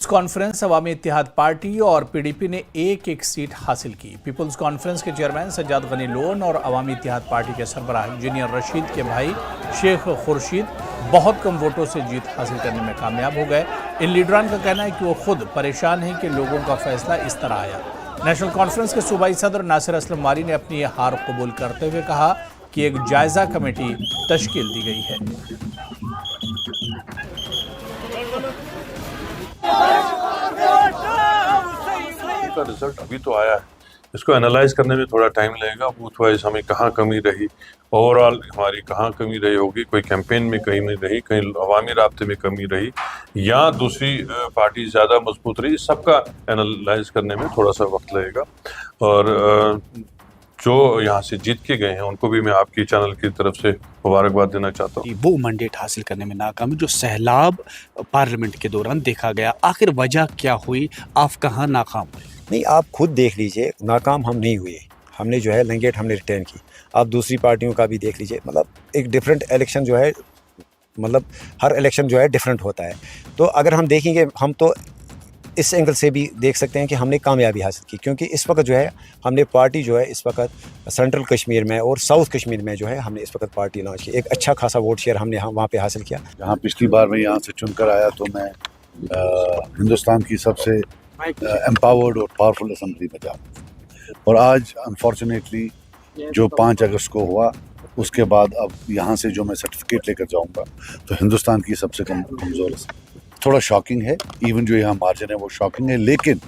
Conference अवामी इत्तेहाद party और PDP ने एक एक सीट हासिल की। पीपल्स कॉन्फ्रेंस के चेयरमैन सज्जाद गनी लोन और अवामी इत्तेहाद पार्टी के सरबराह इंजीनियर रशीद के भाई शेख खुर्शीद बहुत कम वोटों से जीत हासिल करने में कामयाब हो गए। इन लीडरान का कहना है कि वो खुद परेशान हैं कि लोगों का फैसला इस तरह आया। नेशनल कॉन्फ्रेंस के सूबाई सदर नासिर असलम वारी ने अपनी हार कबूल करते हुए कहा कि एक जायजा कमेटी तश्कील दी गई है। का रिजल्ट अभी तो आया है, इसको एनालाइज करने में थोड़ा टाइम लगेगा। बूथ वाइज हमें कहाँ कमी रही, ओवरऑल हमारी कहाँ कमी रही होगी, कोई कैंपेन में कमी रही, कहीं अवामी राब्ते में कमी रही या दूसरी पार्टी ज़्यादा मजबूत रही, सबका एनालाइज करने में थोड़ा सा वक्त लगेगा। और जो यहाँ से जीत के गए हैं उनको भी मैं आपकी चैनल की तरफ से मुबारकबाद देना चाहता हूँ। वो मैंडेट हासिल करने में नाकामी जो सैलाब पार्लियामेंट के दौरान देखा गया, आखिर वजह क्या हुई, आप कहाँ नाकाम हुए? नहीं, आप खुद देख लीजिए, नाकाम हम नहीं हुए। हमने जो है लंगेट हमने रिटर्न की। आप दूसरी पार्टियों का भी देख लीजिए, मतलब एक डिफरेंट इलेक्शन जो है, मतलब हर इलेक्शन जो है डिफरेंट होता है। तो अगर हम देखेंगे, हम तो इस एंगल से भी देख सकते हैं कि हमने कामयाबी हासिल की, क्योंकि इस वक्त जो है हमने पार्टी जो है इस वक्त सेंट्रल कश्मीर में और साउथ कश्मीर में जो है हमने इस वक्त पार्टी लॉन्च की। एक अच्छा खासा वोट शेयर हमने वहाँ पे हासिल किया। जहाँ पिछली बार मैं यहाँ से चुनकर आया तो मैं हिंदुस्तान की सबसे एम्पावर्ड और पावरफुल असेंबली में जाऊँ, और आज अनफॉर्चुनेटली जो 5 अगस्त को हुआ उसके बाद अब यहाँ से जो मैं सर्टिफिकेट लेकर जाऊँगा तो हिंदुस्तान की सबसे कमज़ोर असेंबली। थोड़ा शॉकिंग है, इवन जो यहाँ मार्जिन है वो शॉकिंग है, लेकिन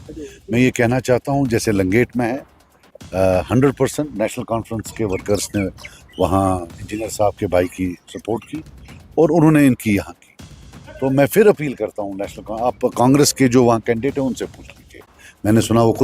मैं ये कहना चाहता हूँ जैसे लंगेट में है 100% नेशनल कॉन्फ्रेंस के वर्कर्स ने वहाँ इंजीनियर साहब के भाई की सपोर्ट की और उन्होंने इनकी यहाँ की। तो मैं फिर अपील करता हूँ आप कांग्रेस के जो वहाँ कैंडिडेट हैं उनसे पूछ लीजिए, मैंने सुना वो खुद